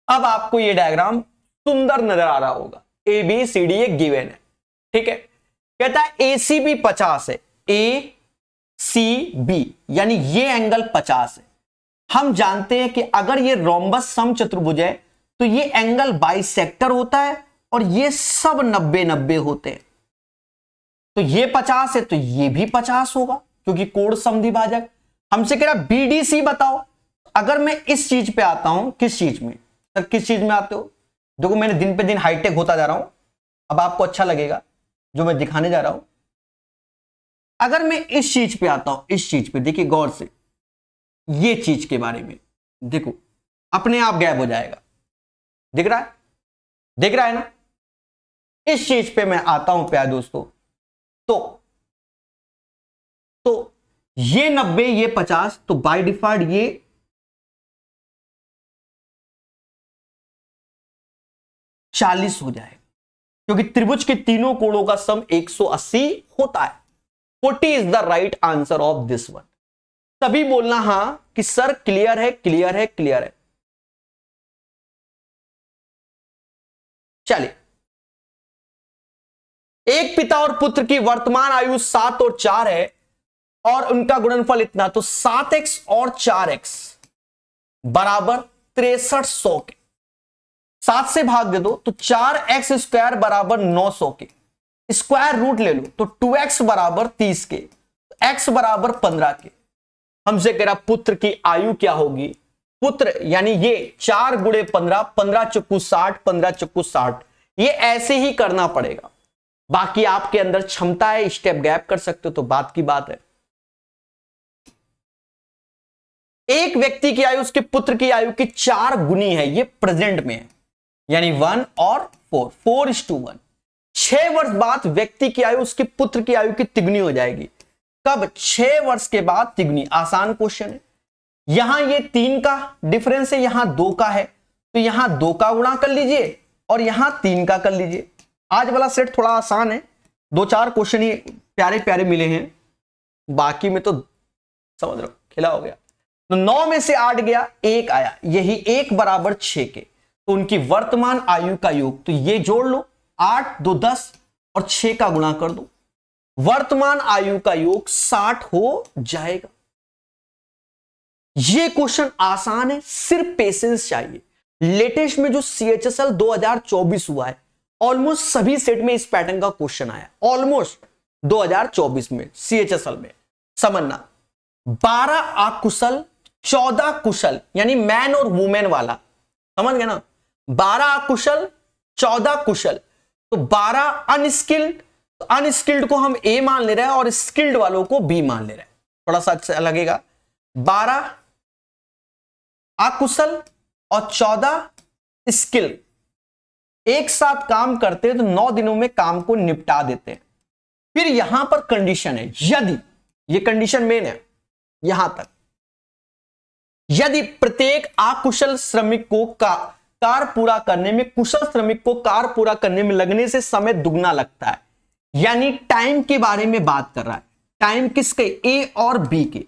अब आपको ये डायग्राम सुंदर नजर आ रहा होगा। ए बी सी डी एक गिवन है, ठीक है। कहता है ए सी बी 50 है, ए सी बी यानी ये एंगल 50 है। हम जानते हैं कि अगर ये रोम्बस समचतुर्भुज है तो ये एंगल बाइसेक्टर होता है और ये सब 90-90 होते हैं। तो ये 50 है तो ये भी 50 होगा क्योंकि कोण समद्विभाजक। हमसे कह रहा बीडीसी बताओ। अगर मैं इस चीज पे आता हूं, किस चीज में सर, किस चीज में आते हो? देखो मैंने दिन पे दिन हाईटेक होता जा रहा हूं, अब आपको अच्छा लगेगा जो मैं दिखाने जा रहा हूं। अगर मैं इस चीज पे आता हूं, इस चीज पे देखिए गौर से, ये चीज के बारे में देखो, अपने आप गायब हो जाएगा। दिख रहा है? दिख रहा है ना? इस चीज पे मैं आता हूं प्यारे दोस्तों, तो ये 90 ये 50, तो बाय डिफॉल्ट ये 40 हो जाएगा क्योंकि त्रिभुज के तीनों कोणों का सम 180 होता है। 40 is the right answer of this one. तभी बोलना हां कि सर क्लियर है, क्लियर है, क्लियर है। चलिए, एक पिता और पुत्र की वर्तमान आयु 7 और 4 है और उनका गुणनफल इतना, तो 7x और 4x बराबर 6300 के। 7 से भाग दे दो तो 4x स्क्वायर बराबर 900 के। स्क्वायर रूट ले लो तो 2x बराबर 30 के, x बराबर 15 के। हमसे कह रहा पुत्र की आयु क्या होगी? पुत्र यानी ये 4 गुणे 15, 15 चुक्कू 60, 15 चुक्कू 60। ये ऐसे ही करना पड़ेगा। बाकी आपके अंदर क्षमता है, स्टेप गैप कर सकते हो तो बात की बात है। एक व्यक्ति की आयु उसके पुत्र की आयु की 4 गुनी है, ये प्रेजेंट में है, यानी 1 और 4, 4:1। 6 वर्ष बाद व्यक्ति की आयु उसके पुत्र की आयु की तिगुनी हो जाएगी। कब? 6 वर्ष के बाद तिगुनी। आसान क्वेश्चन है। यहां ये 3 का डिफरेंस है, यहां 2 का है, तो यहां 2 का गुणा कर लीजिए और यहां 3 का कर लीजिए। आज वाला सेट थोड़ा आसान है, 2-4 क्वेश्चन ही प्यारे प्यारे मिले हैं, बाकी में तो समझ लो खिला हो गया। तो 9 में से 8 गया, 1 आया, यही 1 बराबर 6 के, तो उनकी वर्तमान आयु का योग, तो ये जोड़ लो 8 2 10 और 6 का गुणा कर दो, वर्तमान आयु का योग 60 हो जाएगा। ये क्वेश्चन आसान है, सिर्फ पेशेंस चाहिए। लेटेस्ट में जो CHSL 2024 हुआ है, ऑलमोस्ट सभी सेट में इस पैटर्न का क्वेश्चन आया, ऑलमोस्ट 2024 में CHSL में। समझना, 12 अकुशल 14 कुशल, यानी मैन और वुमेन वाला, समझ गए ना? 12 अकुशल 14 कुशल, तो 12 अनस्किल्ड, तो अनस्किल्ड को हम A मान ले रहे हैं और स्किल्ड वालों को B मान ले रहे हैं, थोड़ा सा अच्छा लगेगा। 12 अकुशल और 14 स्किल एक साथ काम करते हैं तो 9 दिनों में काम को निपटा देते हैं। फिर यहां पर कंडीशन है, यदि, ये कंडीशन मेन है यहां तक, यदि प्रत्येक अकुशल श्रमिक को कार्य पूरा करने में, कुशल श्रमिक को कार्य पूरा करने में लगने से समय दुगना लगता है, यानी टाइम के बारे में बात कर रहा है। टाइम किसके? A और B के।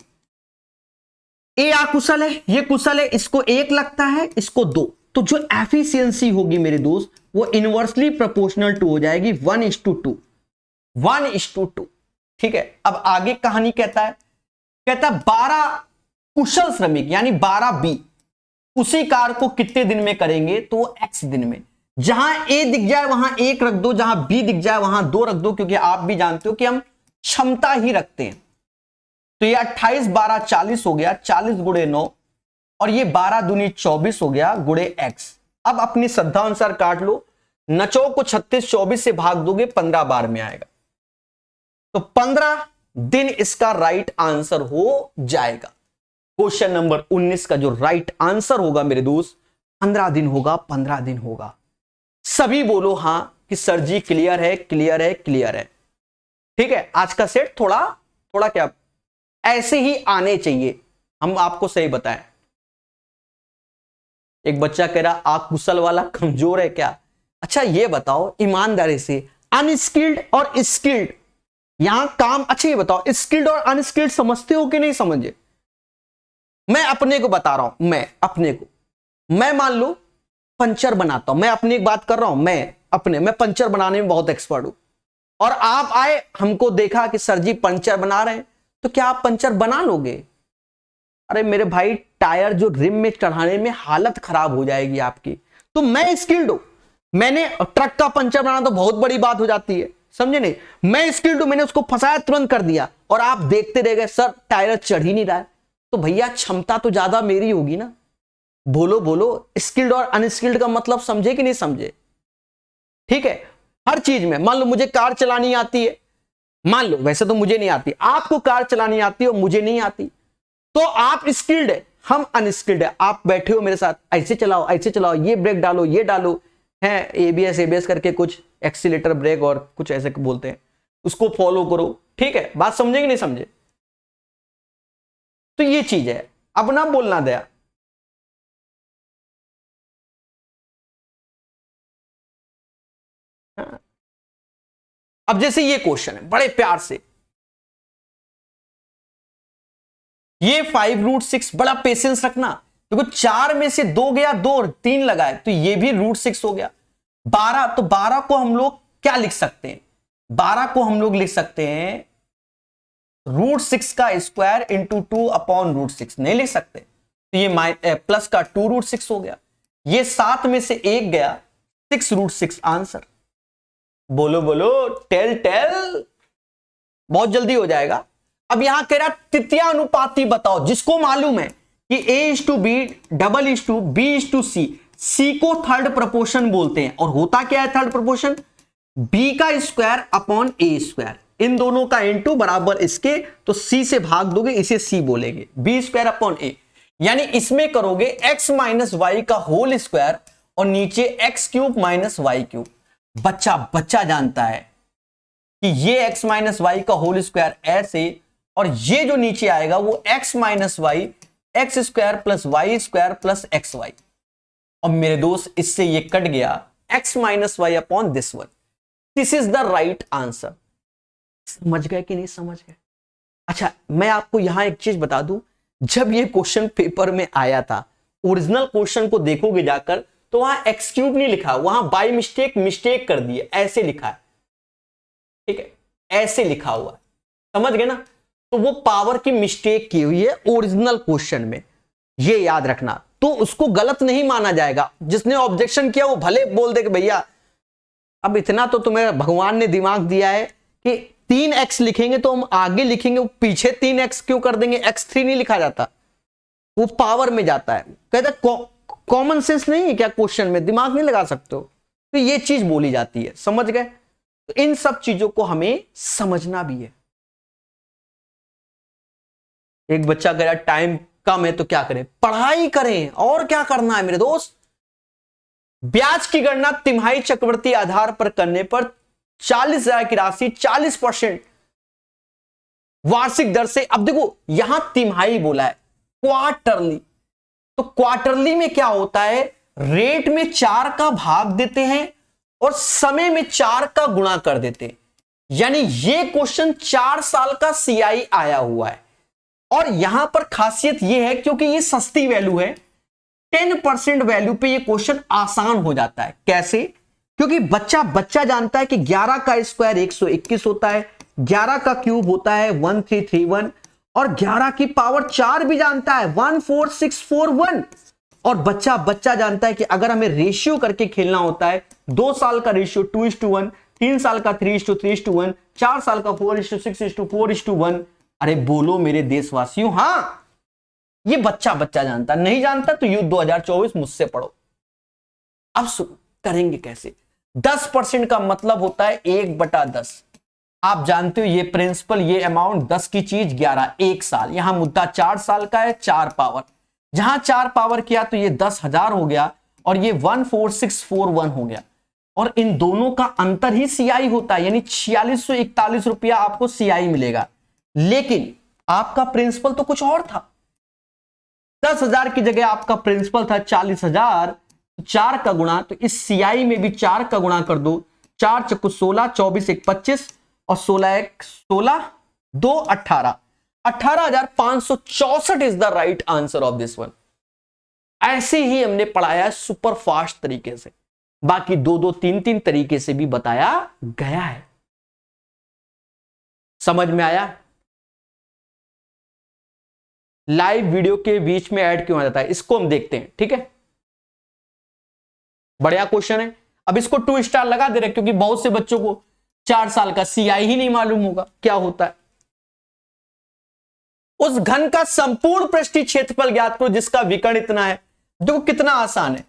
A अकुशल है, ये कुशल है, इसको 1 लगता है, इसको 2, तो जो एफिशिएंसी होगी मेरे दोस्त वो इनवर्सली प्रोपोर्शनल टू हो जाएगी 1:2, 1:2। ठीक है, अब आगे कहानी कहता है, 12 कुशल श्रमिक यानी 12 B उसी कार्य को कितने दिन में करेंगे? तो X दिन में। जहां A दिख जाए वहां 1 रख दो, जहां B दिख जाए वहां 2 रख दो, क्योंकि आप भी जानते हो कि हम क्षमता ही रखते हैं। तो ये 28 12 40 हो गया, 40 गुणे 9, और ये 12 दूनी 24 हो गया गुणे X। अब अपनी श्रद्धा अनुसार काट लो, नचो को 36 24 से भाग दोगे 15 बार में आएगा, तो 15 दिन इसका राइट आंसर हो जाएगा। क्वेश्चन नंबर 19 का जो राइट आंसर होगा मेरे दोस्त 15 दिन होगा, 15 दिन होगा। सभी बोलो हां कि सर जी क्लियर है, क्लियर है, क्लियर है। ठीक है, आज का सेट थोड़ा क्या ऐसे ही आने चाहिए, हम आपको सही बताएं। एक बच्चा कह रहा आप कुशल वाला कमजोर है क्या? अच्छा ये बताओ ईमानदारी से, अनस्किल्ड और स्किल्ड यहां काम, अच्छा ये बताओ स्किल्ड और अनस्किल्ड समझते हो कि नहीं समझे? मैं अपने को बता रहा हूं, मैं मान लो पंचर बनाता हूं, मैं अपनी एक बात कर रहा हूं, मैं पंचर बनाने में बहुत एक्सपर्ट हूं, और आप आए, हमको देखा कि सर जी पंचर बना रहे हैं, तो क्या आप पंचर बना लोगे? अरे मेरे भाई, टायर जो रिम में चढ़ाने में हालत खराब हो जाएगी आपकी। तो मैं स्किल्ड हूं, मैंने ट्रक का पंचर बनाना तो बहुत बड़ी बात हो जाती है, समझे नहीं? मैं स्किल्ड हूं, मैंने उसको फंसाया, तुरंत कर दिया, और आप देखते रह गए सर टायर चढ़ ही नहीं रहा है, तो भैया क्षमता तो ज्यादा मेरी होगी ना। बोलो, स्किल्ड और अनस्किल्ड का मतलब समझे कि नहीं समझे? ठीक है, हर चीज में, मान लो मुझे कार चलानी आती है, मान लो, वैसे तो मुझे नहीं आती, आपको कार चलानी आती है और मुझे नहीं आती, तो आप स्किल्ड है, हम अनस्किल्ड है। आप बैठे हो मेरे साथ, ऐसे चलाओ, ये ब्रेक डालो, ये डालो, है एबीएस करके कुछ एक्सीलेटर ब्रेक और कुछ ऐसे बोलते हैं, उसको फॉलो करो। ठीक है, बात समझे कि नहीं समझे? तो ये चीज है, अब ना बोलना दया। अब जैसे ये क्वेश्चन है, बड़े प्यार से, ये 5√6, बड़ा पेशेंस रखना, क्योंकि 4 में से 2 गया, 2 और 3 लगाए, तो ये भी √6 हो गया। 12, तो 12 को हम लोग क्या लिख सकते हैं? 12 को हम लोग लिख सकते हैं √6 का स्क्वायर इंटू 2/√6, नहीं लिख सकते, तो ये प्लस का 2√6 हो गया। ये 7 में से 1 गया, 6√6 आंसर। बोलो, टेल, बहुत जल्दी हो जाएगा। अब यहां कह रहा तृतीय अनुपाती बताओ, जिसको मालूम है कि A:B, B:C, C को थर्ड प्रपोर्शन बोलते हैं, और होता क्या है थर्ड प्रपोर्शन? B का स्क्वायर अपॉन A स्क्वायर, इन दोनों का इनटू बराबर इसके, तो C से भाग दोगे, इसे C बोलेंगे, B स्क्वायर अपॉन A, यानी इसमें करोगे x - y का होल स्क्वायर और नीचे x³ - y³। बच्चा बच्चा जानता है कि ये x माइनस वाई का होल स्क्वायर ऐसे, और ये जो नीचे आएगा वो x minus Y X square plus Y square plus X Y. और मेरे दोस्त इससे ये कट गया x minus Y upon this one. This is the right answer. समझ गए कि नहीं समझ गए? अच्छा, मैं आपको यहां एक चीज बता दूं, जब ये क्वेश्चन पेपर में आया था, ओरिजिनल क्वेश्चन को देखोगे जाकर तो वहां एक्स क्यूब नहीं लिखा, वहां बाय मिस्टेक कर दिए, ऐसे लिखा है। ठीक है, ऐसे लिखा हुआ है, समझ गए ना? तो वो पावर की मिस्टेक की हुई है ओरिजिनल क्वेश्चन में, ये याद रखना। तो उसको गलत नहीं माना जाएगा। जिसने ऑब्जेक्शन किया वो भले बोल दे कि भैया अब इतना तो तुम्हें भगवान ने दिमाग दिया है कि 3x लिखेंगे तो हम आगे लिखेंगे, वो पीछे 3x क्यों कर देंगे? x3 नहीं लिखा जाता, वो पावर में जाता है। कहते कॉमन सेंस नहीं है क्या? क्वेश्चन में दिमाग नहीं लगा सकते हो? तो ये चीज बोली जाती है, समझ गए? तो इन सब चीजों को हमें समझना भी है। एक बच्चा कह रहा टाइम कम है तो क्या करें? पढ़ाई करें, और क्या करना है मेरे दोस्त। ब्याज की गणना तिमाही चक्रवृद्धि आधार पर करने पर 40,000 की राशि 40% वार्षिक दर से। अब देखो यहां तिमाही बोला है, क्वार्टरली। तो क्वार्टरली में क्या होता है? रेट में 4 का भाग देते हैं और समय में 4 का गुणा कर देते हैं। यानी ये क्वेश्चन 4 साल का सीआई आया हुआ है। और यहां पर खासियत ये है क्योंकि ये सस्ती वैल्यू है, 10% वैल्यू पे ये क्वेश्चन आसान हो जाता है। कैसे? क्योंकि बच्चा बच्चा जानता है कि 11 का स्क्वायर 121 होता है, 11 का क्यूब होता है 1331, और 11 की पावर 4 भी जानता है 14641। और बच्चा बच्चा जानता है कि अगर हमें रेशियो करके खेलना होता है, 2 साल का रेशियो 2:1, 3 साल का 3:3:1, 4 साल का 4:6:4:1। अरे बोलो मेरे देशवासियों, हां ये बच्चा बच्चा जानता। नहीं जानता तो युद्ध 2024 मुझसे पढ़ो। अब करेंगे कैसे? 10% का मतलब होता है 1/10। आप जानते हो ये प्रिंसिपल, ये अमाउंट 10 की चीज 11, 1 साल। यहां मुद्दा 4 साल का है, 4 पावर। जहां 4 पावर किया तो ये 10,000 हो गया और ये 14641 हो गया। और इन दोनों का अंतर ही सीआई होता है, यानी 4641 रुपया आपको सीआई मिलेगा। लेकिन आपका प्रिंसिपल तो कुछ और था। 10,000 की जगह आपका प्रिंसिपल था 40,000। 4 का गुणा, तो इस सीआई में भी 4 का गुणा कर दो। 4 चक्कू 16, 24 1 25 और 16 1 16, 2 18, 18,564 is the right answer of this one. ऐसे ही हमने पढ़ाया है सुपर फास्ट तरीके से, बाकी 2-2 3-3 तरीके से भी बताया गया है। समझ में आया? लाइव वीडियो के बीच में ऐड क्यों आ जाता है, इसको हम देखते हैं। ठीक है, बढ़िया क्वेश्चन है। अब इसको 2 स्टार लगा दे रहे क्योंकि बहुत से बच्चों को 4 साल का सीआई ही नहीं मालूम होगा क्या होता है। उस घन का संपूर्ण पृष्ठीय क्षेत्रफल ज्ञात करो जिसका विकर्ण इतना है। देखो कितना आसान है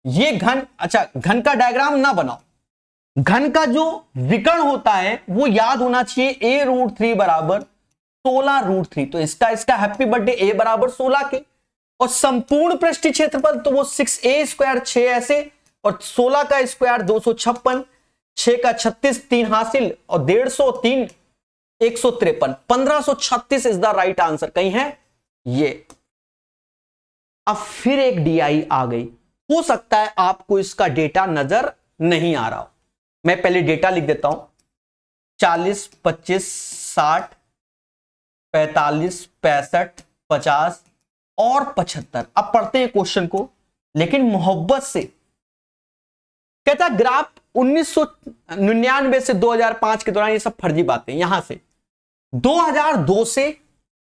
ये घन। अच्छा, घन का डायग्राम ना बनाओ, घन का जो विकर्ण होता है वो याद होना चाहिए। a√3 बराबर 16√3। तो इसका हैप्पी बर्थडे a बराबर 16 के। और संपूर्ण पृष्ठीय क्षेत्रफल तो वो 6a स्क्वायर 6 ऐसे, और 16 का स्क्वायर 256, 6 का 36 3 हासिल, और 150 3 153, 1536 इज द राइट आंसर। कहीं है ये। अब फिर एक डीआई आ गई। हो सकता है आपको इसका डेटा नजर नहीं आ रहा हो, मैं पहले डेटा लिख देता हूं। 40 25 60 45 65 50 और 75। अब पढ़ते हैं क्वेश्चन को, लेकिन मोहब्बत से। कहता ग्राफ 1999 से 2005 के दौरान, ये सब फर्जी बातें। यहां से 2002 से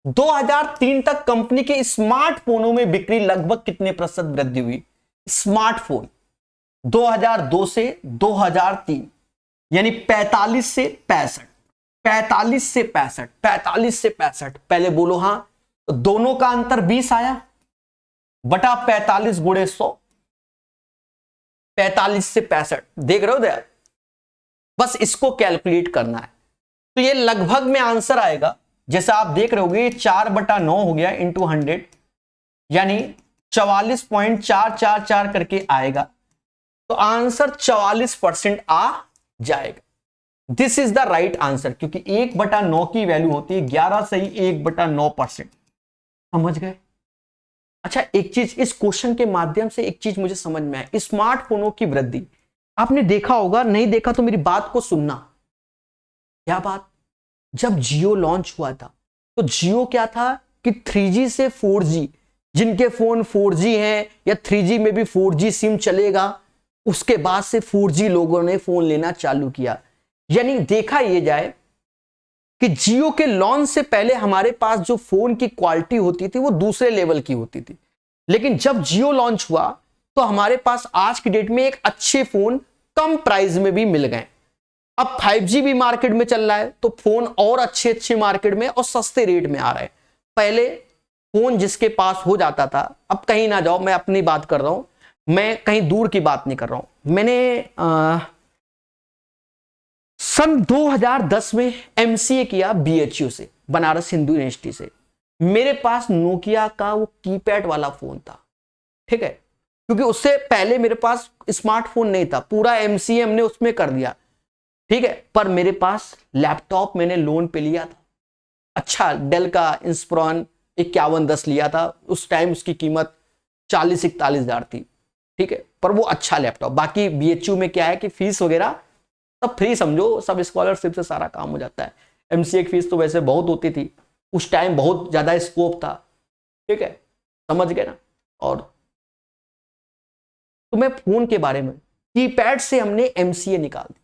2003 तक कंपनी के स्मार्टफोनों में बिक्री लगभग कितने प्रतिशत वृद्धि हुई? स्मार्टफोन 2002 से 2003 यानी 45 से 65, 45 से 65, 45 से 65। पहले बोलो हां। तो दोनों का अंतर 20 आया बटा 45 गुणे 100, 45 से 65। देख रहे हो दया? बस इसको कैलकुलेट करना है। तो ये लगभग में आंसर आएगा, जैसा आप देख रहे होगे 4/9 हो गया इंटू 100, यानी 44.444 करके आएगा। तो आंसर 44% आ जाएगा। This is the right answer, क्योंकि 1/9 की वैल्यू होती है 11 सही 1/9%। समझ गए? अच्छा, एक चीज इस क्वेश्चन के माध्यम से एक चीज मुझे समझ में आया, स्मार्टफोनों की वृद्धि आपने देखा होगा, नहीं देखा तो मेरी बात को सुनना। क्या बात? जब जियो लॉन्च हुआ था तो जियो क्या था कि 3G से 4G, जिनके फोन 4G हैं या 3G में भी 4G सिम चलेगा, उसके बाद से 4G लोगों ने फोन लेना चालू किया। यानी देखा यह जाए कि जियो के लॉन्च से पहले हमारे पास जो फोन की क्वालिटी होती थी वो दूसरे लेवल की होती थी, लेकिन जब जियो लॉन्च हुआ तो हमारे पास आज की डेट में एक अच्छे फोन कम प्राइस में भी मिल गए। अब 5G भी मार्केट में चल रहा है तो फोन और अच्छे अच्छे मार्केट में और सस्ते रेट में आ रहे हैं। पहले फोन जिसके पास हो जाता था, अब कहीं ना जाओ, मैं अपनी बात कर रहा हूं, मैं कहीं दूर की बात नहीं कर रहा हूं। मैंने सन 2010 में MCA किया BHU से, बनारस हिंदू यूनिवर्सिटी से। मेरे पास नोकिया का वो कीपैड वाला फोन था, ठीक है, क्योंकि उससे पहले मेरे पास स्मार्टफोन नहीं था। पूरा MCA हमने उसमें कर दिया, ठीक है, पर मेरे पास लैपटॉप मैंने लोन पे लिया था। अच्छा, डेल का इंस्प्रॉन 5110 लिया था, उस टाइम उसकी कीमत 40-41 हजार थी, ठीक है, पर वो अच्छा लैपटॉप। बाकी BHU में क्या है कि फीस वगैरह सब फ्री समझो, सब स्कॉलरशिप से सारा काम हो जाता है। MCA की फीस तो वैसे बहुत होती थी, उस टाइम बहुत ज्यादा स्कोप था, ठीक है, समझ गए ना। और तो मैं फोन के बारे में, कीपैड से हमने MCA निकाल दी।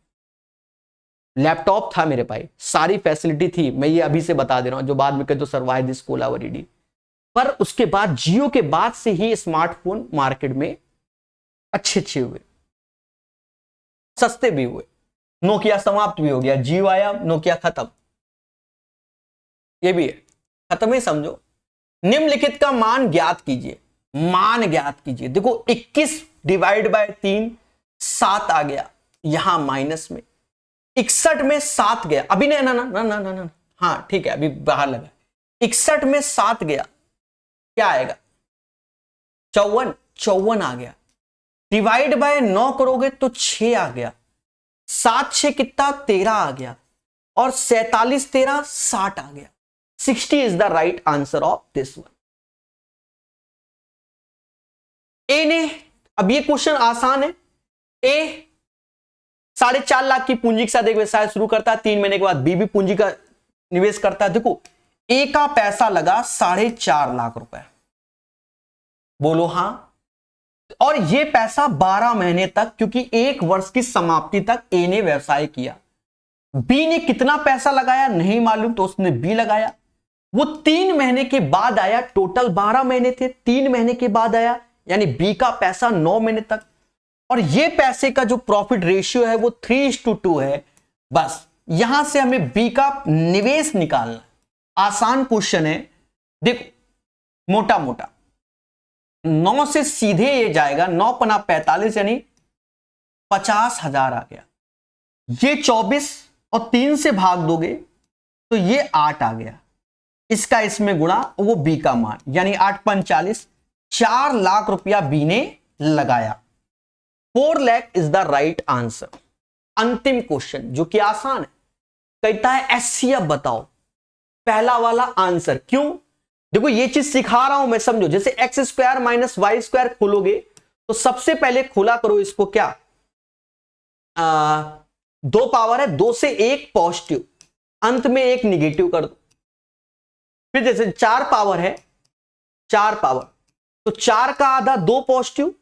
लैपटॉप था मेरे पास, सारी फैसिलिटी थी, मैं ये अभी से बता दे रहा हूं, जो बाद में कहे तो सर्वाइव दिस कोलावरीडी। पर उसके बाद जियो के बाद से ही स्मार्टफोन मार्केट में अच्छे अच्छे हुए, सस्ते भी हुए। नोकिया समाप्त भी हो गया, जियो आया, नोकिया खत्म, ये भी है, खत्म ही समझो। निम्नलिखित का मान ज्ञात कीजिए, मान ज्ञात कीजिए। देखो 21 डिवाइड बाय 3 7 आ गया, यहां माइनस में 61 में 7 गया, अभी नहीं, ना ना ना ना ना ना, हाँ ठीक है, अभी बाहर लगा। 61 में 7 गया, क्या आएगा? 54 आ गया। डिवाइड बाय 9 करोगे तो 6 आ गया, 7 6 कितना 13 आ गया, और 47 13 60 आ गया। 60 is the right answer of this one. ए ने, अब ये क्वेश्चन आसान है। ए 4.5 लाख की पूंजी के साथ एक व्यवसाय शुरू करता है, 3 महीने के बाद बी भी पूंजी का निवेश करता है। देखो ए का पैसा लगा 4.5 लाख रुपए, बोलो हां, और ये पैसा 12 महीने तक, क्योंकि 1 वर्ष की समाप्ति तक ए ने व्यवसाय किया। बी ने कितना पैसा लगाया नहीं मालूम, तो उसने बी लगाया, वो 3 महीने के बाद आया, टोटल 12 महीने थे, 3 महीने के बाद आया, यानी बी का पैसा 9 महीने तक, और ये पैसे का जो प्रॉफिट रेशियो है वो 3:2 है। बस यहां से हमें बी का निवेश निकालना, आसान क्वेश्चन है। देखो मोटा मोटा 9 से सीधे ये जाएगा, 9 पना 45, यानी 50,000 आ गया। ये 24 और 3 से भाग दोगे तो ये 8 आ गया, इसका इसमें गुणा, वो बी का मान, यानी 8 × 40, 4 लाख रुपया बी ने लगाया। 4 lakh is the right answer. अंतिम क्वेश्चन जो कि आसान है, कहता है एचसीएफ बताओ, पहला वाला आंसर। क्यों? देखो ये चीज सिखा रहा हूं मैं, समझो। जैसे x² - y² खोलोगे तो सबसे पहले खोला करो इसको, क्या 2 पावर है, 2 से 1 पॉजिटिव, अंत में 1 निगेटिव कर दो। फिर जैसे 4 पावर है, 4 पावर, तो 4 का आधा 2 पॉजिटिव,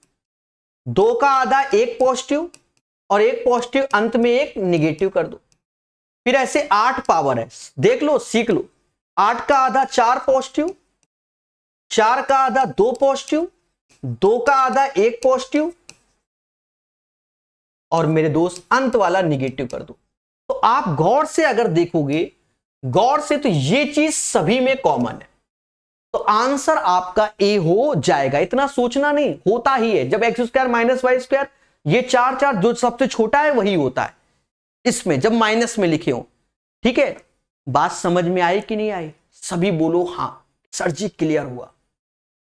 2 का आधा 1 पॉजिटिव, और 1 पॉजिटिव, अंत में 1 निगेटिव कर दो। फिर ऐसे 8 पावर है, देख लो सीख लो। 8 का आधा 4 पॉजिटिव, 4 का आधा 2 पॉजिटिव, 2 का आधा 1 पॉजिटिव, और मेरे दोस्त अंत वाला निगेटिव कर दो। तो आप गौर से अगर देखोगे, गौर से, तो ये चीज सभी में कॉमन है, तो आंसर आपका ए हो जाएगा। इतना सोचना नहीं, होता ही है। जब x² - y², ये 4 4 जो सबसे छोटा है वही होता है इसमें, जब माइनस में लिखे हो। ठीक है, बात समझ में आई कि नहीं आई? सभी बोलो हां। सर जी क्लियर हुआ।